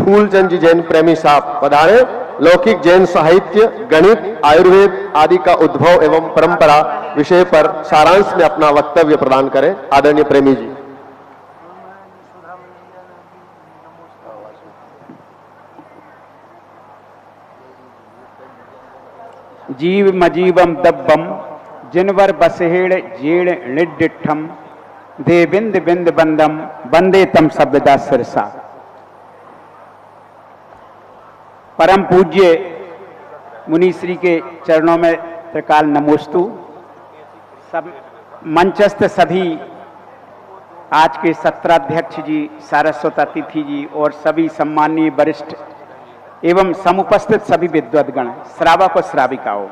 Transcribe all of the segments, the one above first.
फूलचंद जी जैन प्रेमी साहब पधारे। लौकिक जैन साहित्य, गणित, आयुर्वेद आदि का उद्भव एवं परंपरा विषय पर सारांश में अपना वक्तव्य प्रदान करें। आदरणीय प्रेमी जी। जीव मजीवम दब्बम जिनवर बसहेड़ जेड़ निडिठम दे बिंद बिंद बंदम बंदे तम सभ्यदा सिरसा। परम पूज्य मुनीश्री के चरणों में त्रिकाल नमोस्तु। सब मंचस्थ सभी आज के सत्राध्यक्ष जी, सारस्वत अतिथि जी और सभी सम्मानीय वरिष्ठ एवं समुपस्थित सभी विद्वद्गण, श्रावक और श्राविकाओं,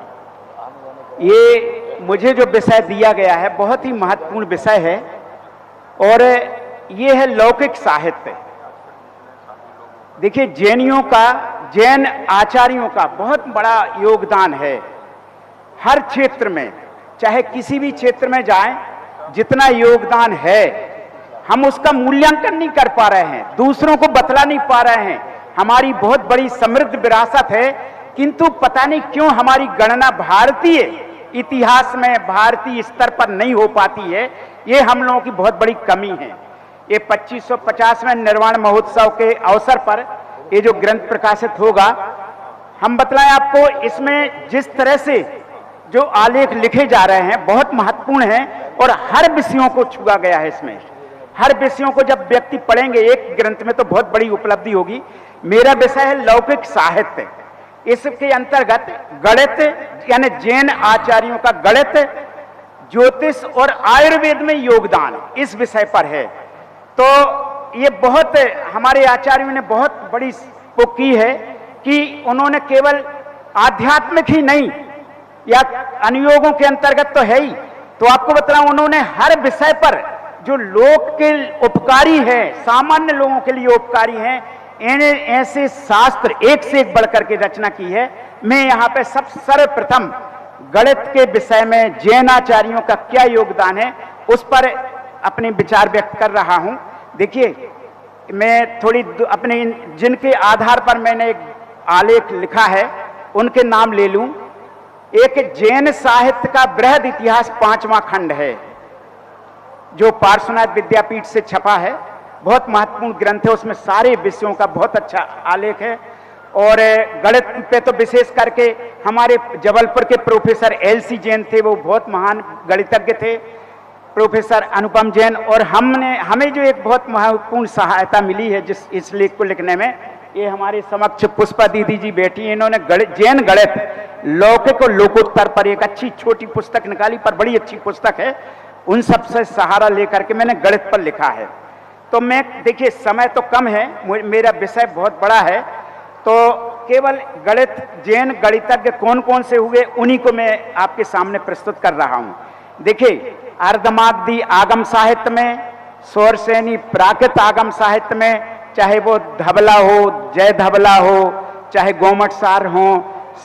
ये मुझे जो विषय दिया गया है बहुत ही महत्वपूर्ण विषय है और ये है लौकिक साहित्य। देखिए, जैनियों का, जैन आचार्यों का बहुत बड़ा योगदान है हर क्षेत्र में, चाहे किसी भी क्षेत्र में जाएं, जितना योगदान है हम उसका मूल्यांकन नहीं कर पा रहे हैं, दूसरों को बतला नहीं पा रहे हैं। हमारी बहुत बड़ी समृद्ध विरासत है, किंतु पता नहीं क्यों हमारी गणना भारतीय इतिहास में भारतीय स्तर पर नहीं हो पाती है। ये हम लोगों की बहुत बड़ी कमी है। ये 2550वें निर्वाण महोत्सव के अवसर पर ये जो ग्रंथ प्रकाशित होगा, हम बतलाएं आपको, इसमें जिस तरह से जो आलेख लिखे जा रहे हैं बहुत महत्वपूर्ण हैं और हर विषयों को छुआ गया है। इसमें हर विषयों को जब व्यक्ति पढ़ेंगे एक ग्रंथ में तो बहुत बड़ी उपलब्धि होगी। मेरा विषय है लौकिक साहित्य। इसके अंतर्गत गणित यानी जैन आचार्यों का गणित, ज्योतिष और आयुर्वेद में योगदान इस विषय पर है। तो ये बहुत हमारे आचार्यों ने बहुत बड़ी वो की है कि उन्होंने केवल आध्यात्मिक ही नहीं या अनुयोगों के अंतर्गत तो है ही, तो आपको बताऊं उन्होंने हर विषय पर जो लोक के उपकारी है, सामान्य लोगों के लिए उपकारी हैं, ऐसे शास्त्र एक से एक बढ़कर के रचना की है। मैं यहाँ पे सब सर्वप्रथम गणित के विषय में जैनाचार्यों का क्या योगदान है उस पर अपने विचार व्यक्त कर रहा हूँ। देखिए, मैं थोड़ी अपने जिनके आधार पर मैंने एक आलेख लिखा है उनके नाम ले लूं। एक जैन साहित्य का बृहद इतिहास 5वां खंड है जो पार्श्वनाथ विद्यापीठ से छपा है। बहुत महत्वपूर्ण ग्रंथ है, उसमें सारे विषयों का बहुत अच्छा आलेख है। और गणित पे तो विशेष करके हमारे जबलपुर के प्रोफेसर एलसी जैन थे, वो बहुत महान गणितज्ञ थे, प्रोफेसर अनुपम जैन। और हमें जो एक बहुत महत्वपूर्ण सहायता मिली है जिस इस लेख को लिखने में, ये हमारे समक्ष पुष्पा दीदी जी बैठी हैं। इन्होंने जैन गणित लौकिक और लोकोत्तर पर एक अच्छी छोटी पुस्तक निकाली, पर बड़ी अच्छी पुस्तक है। उन सबसे सहारा लेकर के मैंने गणित पर लिखा है। तो मैं, देखिए समय तो कम है, मेरा विषय बहुत बड़ा है, तो केवल गणित जैन गणितज्ञ कौन कौन से हुए उन्हीं को मैं आपके सामने प्रस्तुत कर रहा हूं। देखिए, अर्धमागधी आगम साहित्य में, सौरसेनी प्राकृत आगम साहित्य में, चाहे वो धबला हो, जय धबला हो, चाहे गोमट सार हो,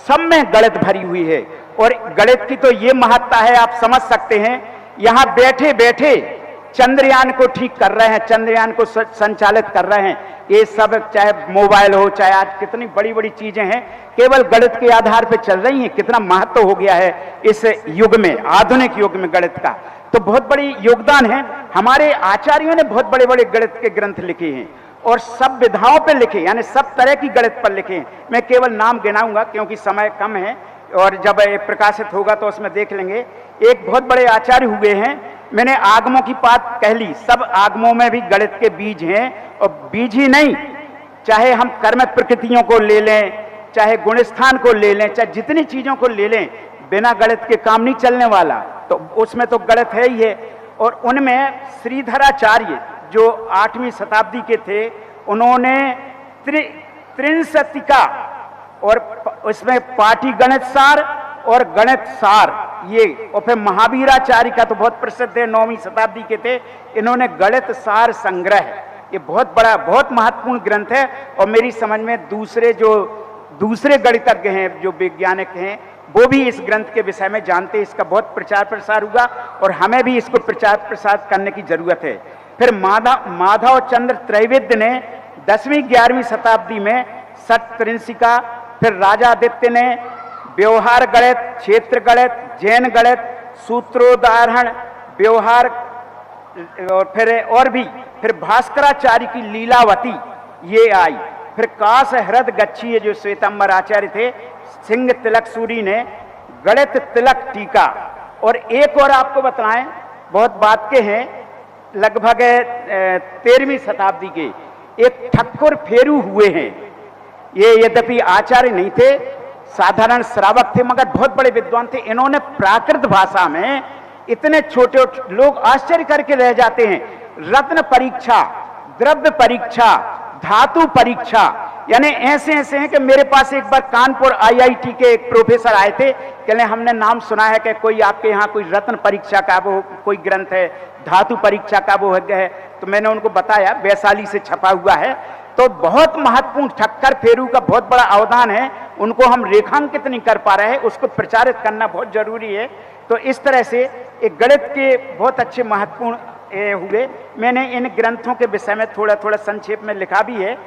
सब में गणित भरी हुई है। और गणित की तो ये महत्ता है, आप समझ सकते हैं। यहां बैठे बैठे चंद्रयान को ठीक कर रहे हैं, चंद्रयान को संचालित कर रहे हैं। ये सब चाहे मोबाइल हो, चाहे आज कितनी बड़ी बड़ी चीजें हैं, केवल गणित के आधार पर चल रही हैं। कितना महत्व हो गया है इस युग में, आधुनिक युग में गणित का, तो बहुत बड़ी योगदान है। हमारे आचार्यों ने बहुत बड़े बड़े गणित के ग्रंथ लिखे हैं और सब विधाओं पर लिखे, यानी सब तरह की गणित पर लिखे हैं। मैं केवल नाम गिनाऊंगा क्योंकि समय कम है और जब प्रकाशित होगा तो उसमें देख लेंगे। एक बहुत बड़े आचार्य हुए हैं, मैंने आगमों की बात कह ली, सब आगमों में भी गणित के बीज हैं। और बीज ही नहीं, चाहे हम कर्म प्रकृतियों को ले लें, चाहे गुणस्थान को ले लें, चाहे जितनी चीजों को ले लें, बिना गणित के काम नहीं चलने वाला, तो उसमें तो गणित है ही है। और उनमें श्रीधराचार्य जो 8वीं शताब्दी के थे, उन्होंने त्रिंशतिका और उसमें पाटी गणित सार और गणित सार, ये, और फिर महावीराचार्य का तो बहुत प्रसिद्ध है, 9वीं शताब्दी के थे, इन्होंने गणित सार संग्रह, ये बहुत बड़ा बहुत महत्वपूर्ण ग्रंथ है। और मेरी समझ में दूसरे गणितज्ञ हैं जो वैज्ञानिक हैं, वो भी इस ग्रंथ के विषय में जानते हैं। इसका बहुत प्रचार प्रसार हुआ और हमें भी इसको प्रचार प्रसार करने की जरूरत है। फिर माधव चंद्र त्रैवेद्य ने 10वीं 11वीं शताब्दी में षट्त्रिंशिका, फिर राजादित्य ने व्यवहार गणित, क्षेत्र गणित, जैन गणित, सूत्रोदाहरण, व्यवहार, और फिर भास्कराचार्य की लीलावती ये आई। फिर काश हृद गच्छिए जो श्वेतांबर आचार्य थे, सिंह तिलक सूरी ने गणित तिलक टीका। और एक और आपको बताएं, बहुत बात के हैं, लगभग 13वीं शताब्दी के एक ठक्कुर फेरू हुए हैं। ये यद्यपि आचार्य नहीं थे, साधारण श्रावक थे, मगर बहुत बड़े विद्वान थे। इन्होंने प्राकृत भाषा में इतने छोटे लोग आश्चर्य करके रह जाते हैं, रत्न परीक्षा, द्रव्य परीक्षा, धातु परीक्षा, यानी ऐसे ऐसे हैं कि मेरे पास एक बार कानपुर आईआईटी के एक प्रोफेसर आए थे, कहने हमने नाम सुना है कि कोई आपके यहाँ कोई रत्न परीक्षा का वो कोई ग्रंथ है, धातु परीक्षा का वो है। तो मैंने उनको बताया वैशाली से छपा हुआ है। तो बहुत महत्वपूर्ण ठक्कर फेरू का बहुत बड़ा अवदान है, उनको हम रेखांकित नहीं कर पा रहे हैं, उसको प्रचारित करना बहुत जरूरी है। तो इस तरह से एक गणित के बहुत अच्छे महत्वपूर्ण हुए। मैंने इन ग्रंथों के विषय में थोड़ा थोड़ा संक्षेप में लिखा भी है।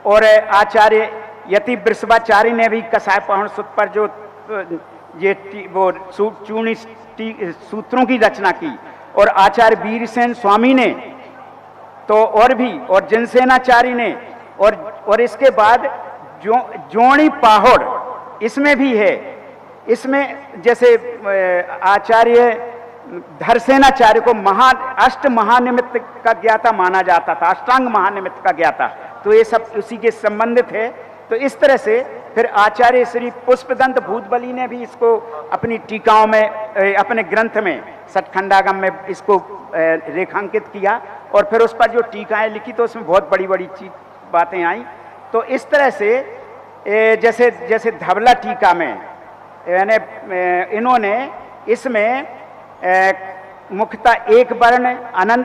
और आचार्य यति वृषभाचार्य ने भी कसाय पहण सूत्र पर जो ये वो चूर्णी सूत्रों की रचना की, और आचार्य वीरसेन स्वामी ने तो और भी, और जिनसेनाचार्य ने, और इसके बाद जोणी पाहोड़ इसमें भी है। इसमें जैसे आचार्य धरसेनाचार्य को अष्ट महानिमित्त का ज्ञाता माना जाता था, अष्टांग महानिमित्त का ज्ञाता, तो ये सब उसी के संबंधित है। तो इस तरह से फिर आचार्य श्री पुष्पदंत भूतबली ने भी इसको अपनी टीकाओं में, अपने ग्रंथ में सतखंडागम में इसको रेखांकित किया, और फिर उस पर जो टीकाएं लिखी तो उसमें बहुत बड़ी बड़ी बातें आई। तो इस तरह से जैसे जैसे धवला टीका में यानी इन्होंने इसमें मुख्यतः एक वर्ण,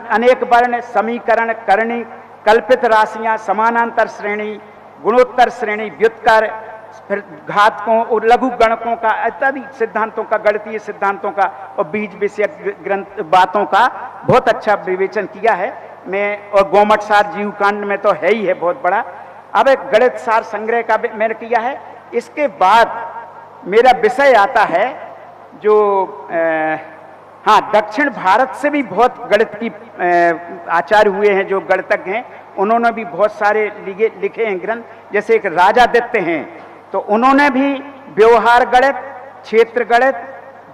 अनेक वर्ण, समीकरण, करणी, कल्पित राशियां, समानांतर श्रेणी, गुणोत्तर श्रेणी, व्युत्कर, फिर घातकों और लघु गणकों का इत्यादि सिद्धांतों का, गणितीय सिद्धांतों का और बीज विषयक ग्रंथ बातों का बहुत अच्छा विवेचन किया है मैं। और गोमट सार जीवकांड में तो है ही है बहुत बड़ा। अब एक गणित सार संग्रह का मैंने किया है। इसके बाद मेरा विषय आता है जो हाँ, दक्षिण भारत से भी बहुत गणित की आचार्य हुए हैं जो गणितज्ञ हैं, उन्होंने भी बहुत सारे लिखे हैं ग्रंथ। जैसे एक राजादित्य हैं, तो उन्होंने भी व्यवहार गणित, क्षेत्र गणित,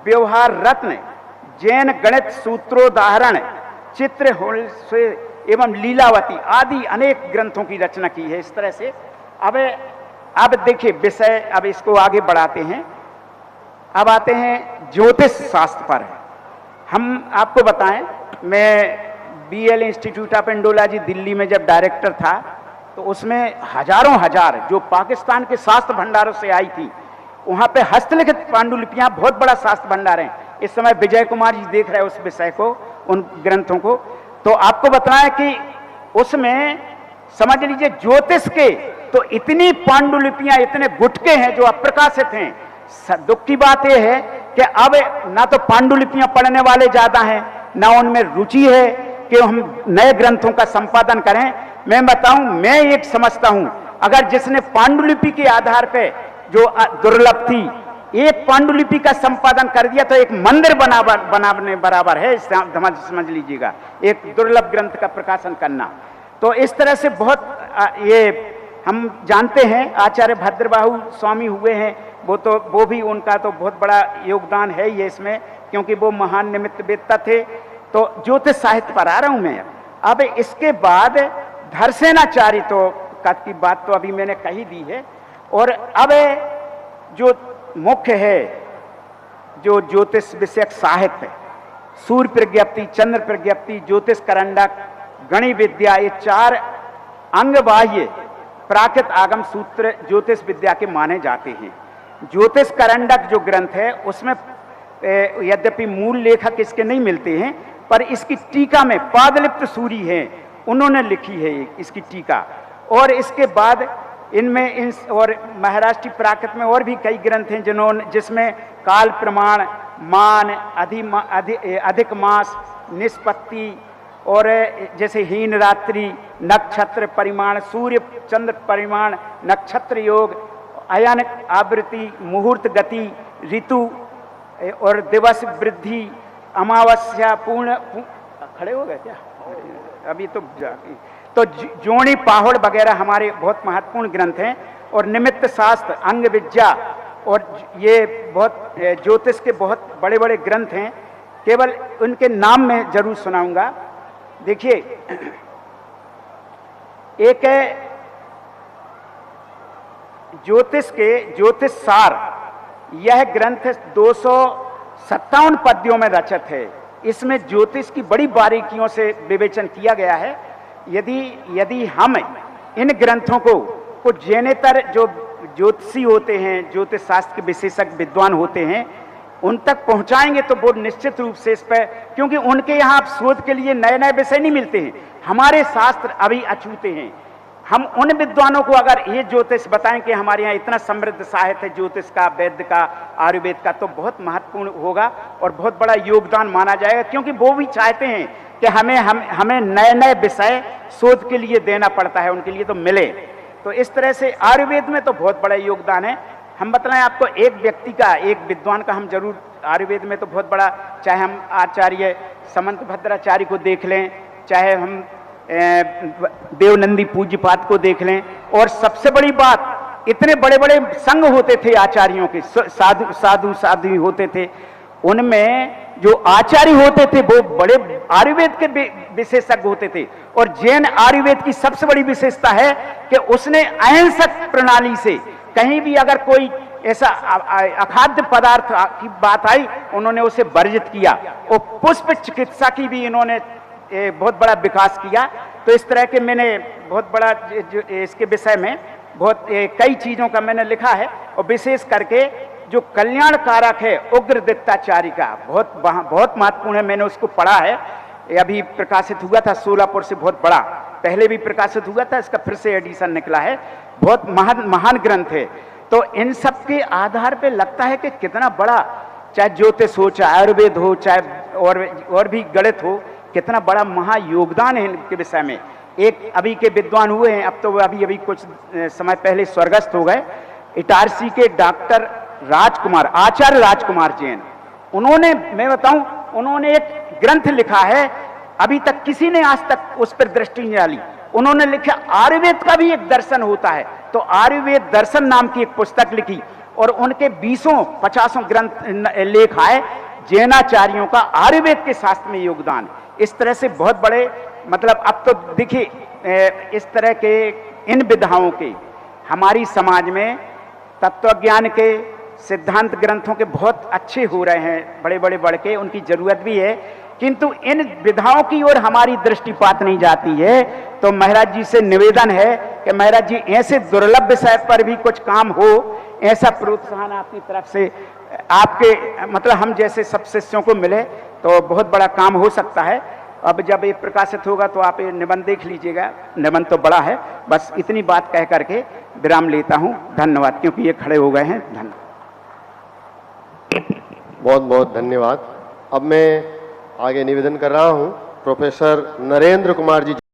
व्यवहार रत्न, जैन गणित सूत्रोदाहरण, चित्र एवं लीलावती आदि अनेक ग्रंथों की रचना की है। इस तरह से अब देखिए विषय, अब इसको आगे बढ़ाते हैं। अब आते हैं ज्योतिष शास्त्र पर। हम आपको बताएं, मैं BL institute of Indology Delhi में जब डायरेक्टर था, तो उसमें हजारों हजार जो पाकिस्तान के शास्त्र भंडारों से आई थी, वहां पे हस्तलिखित पांडुलिपियां बहुत बड़ा शास्त्र भंडार है। इस समय विजय कुमार जी देख रहे हैं उस विषय को, उन ग्रंथों को। तो आपको बताएं कि उसमें समझ लीजिए ज्योतिष के तो इतनी पांडुलिपियां, इतने गुटके हैं जो अप्रकाशित हैं। दुख की बात यह है कि अब ना तो पांडुलिपियां पढ़ने वाले ज्यादा हैं, ना उनमें रुचि है कि हम नए ग्रंथों का संपादन करें। मैं बताऊं, मैं एक समझता हूं, अगर जिसने पांडुलिपि के आधार पे जो दुर्लभ थी, एक पांडुलिपि का संपादन कर दिया तो एक मंदिर बनाने बराबर है। समझ लीजिएगा, एक दुर्लभ ग्रंथ का प्रकाशन करना। तो इस तरह से बहुत ये हम जानते हैं आचार्य भद्रबाहु स्वामी हुए हैं, वो भी उनका तो बहुत बड़ा योगदान है ये इसमें, क्योंकि वो महान निमित्त वेत्ता थे। तो ज्योतिष साहित्य पर आ रहा हूं मैं। अब इसके बाद धरसेनाचार्य तो की बात तो अभी मैंने कही दी है। और अब जो मुख्य है जो ज्योतिष विषयक साहित्य, सूर्य प्रज्ञप्ति, चंद्र प्रज्ञप्ति, ज्योतिष करंडक, गणि विद्या, ये 4 अंगबाह्य प्राकृत आगम सूत्र ज्योतिष विद्या के माने जाते हैं। ज्योतिष करंडक जो ग्रंथ है उसमें यद्यपि मूल लेखक इसके नहीं मिलते हैं, पर इसकी टीका में पादलिप्त सूरी है, उन्होंने लिखी है इसकी टीका। और इसके बाद इनमें और महाराष्ट्री प्राकृत में और भी कई ग्रंथ हैं जिसमें काल प्रमाण, मान, अधिक मास, निष्पत्ति और जैसे हीन रात्रि, नक्षत्र परिमाण, सूर्य चंद्र परिमाण, नक्षत्र योग, अयन आवृत्ति, मुहूर्त गति, ऋतु और दिवस वृद्धि, अमावस्या खड़े हो गए क्या अभी तो जोड़ी पाहुड़ वगैरह हमारे बहुत महत्वपूर्ण ग्रंथ हैं। और निमित्त शास्त्र, अंग विद्या, और ये बहुत ज्योतिष के बहुत बड़े बड़े ग्रंथ हैं। केवल उनके नाम मैं जरूर सुनाऊंगा। देखिए, एक है ज्योतिष के ज्योतिष सार, यह ग्रंथ 257 पद्यों में रचित है। इसमें ज्योतिष की बड़ी बारीकियों से विवेचन किया गया है। यदि हम इन ग्रंथों को जेनेतर जो ज्योतिषी होते हैं, ज्योतिष शास्त्र के विशेषज्ञ विद्वान होते हैं, उन तक पहुंचाएंगे तो वो निश्चित रूप से इस पर, क्योंकि उनके यहाँ शोध के लिए नए नए विषय नहीं मिलते हैं, हमारे शास्त्र अभी अछूते हैं। हम उन विद्वानों को अगर ये ज्योतिष बताएं कि हमारे यहाँ इतना समृद्ध साहित्य है ज्योतिष का, वैद्य का, आयुर्वेद का, तो बहुत महत्वपूर्ण होगा और बहुत बड़ा योगदान माना जाएगा। क्योंकि वो भी चाहते हैं कि हमें नए नए विषय शोध के लिए देना पड़ता है, उनके लिए तो मिले। तो इस तरह से आयुर्वेद में तो बहुत बड़ा योगदान है। हम बतलाएं आपको एक व्यक्ति का, एक विद्वान का हम जरूर, आयुर्वेद में तो बहुत बड़ा, चाहे हम आचार्य समंत भद्राचार्य को देख लें, चाहे हम देवनंदी पूज्यपाद को देख लें, और सबसे बड़ी बात, इतने बड़े बड़े संघ होते थे आचार्यों के, साधु होते थे, उनमें जो आचार्य होते थे वो बड़े आयुर्वेद के विशेषज्ञ होते थे। और जैन आयुर्वेद की सबसे बड़ी विशेषता है कि उसने अहिंसक प्रणाली से कहीं भी अगर कोई ऐसा अखाद्य पदार्थ की बात आई, उन्होंने उसे वर्जित किया। और पुष्प चिकित्सा की भी इन्होंने बहुत बड़ा विकास किया। तो इस तरह के मैंने बहुत बड़ा इसके विषय में बहुत कई चीजों का मैंने लिखा है। और विशेष करके जो कल्याण कारक है उग्र दत्ताचार्य का बहुत महत्वपूर्ण है। मैंने उसको पढ़ा है, ये अभी प्रकाशित हुआ था सोलापुर से, बहुत बड़ा, पहले भी प्रकाशित हुआ था, इसका फिर से एडिशन निकला है। बहुत महान ग्रंथ है। तो इन सब के आधार पे लगता है कि कितना बड़ा, चाहे ज्योतिष हो, चाहे आयुर्वेद हो, चाहे और भी गणित हो, कितना बड़ा महायोगदान है इनके विषय में। एक अभी के विद्वान हुए हैं, अब तो वो अभी कुछ समय पहले स्वर्गस्थ हो गए, इटारसी के डॉक्टर राजकुमार, आचार्य राजकुमार जैन, उन्होंने, मैं बताऊं, उन्होंने एक ग्रंथ लिखा है, अभी तक किसी ने आज तक उस पर दृष्टि नहीं डाली। उन्होंने लिखा आयुर्वेद का भी एक दर्शन होता है, तो आयुर्वेद दर्शन नाम की एक पुस्तक लिखी, और उनके 20-50 ग्रंथ लेख आए जैनाचार्यों का आयुर्वेद के शास्त्र में योगदान। इस तरह से बहुत बड़े, मतलब अब तो देखिए इस तरह के इन विधाओं के हमारी समाज में तत्वज्ञान के सिद्धांत ग्रंथों के बहुत अच्छे हो रहे हैं, बड़े बड़े बढ़ के, उनकी जरूरत भी है, किंतु इन विधाओं की ओर हमारी दृष्टिपात नहीं जाती है। तो महाराज जी से निवेदन है कि महाराज जी ऐसे दुर्लभ विषय पर भी कुछ काम हो, ऐसा प्रोत्साहन आपकी तरफ से, आपके मतलब हम जैसे सब शिष्यों को मिले तो बहुत बड़ा काम हो सकता है। अब जब ये प्रकाशित होगा तो आप ये निबंध देख लीजिएगा, निबंध तो बड़ा है। बस इतनी बात कह करके विराम लेता हूँ। धन्यवाद, क्योंकि ये खड़े हो गए हैं। धन्यवाद, बहुत बहुत धन्यवाद। अब मैं आगे निवेदन कर रहा हूं प्रोफेसर नरेंद्र कुमार जी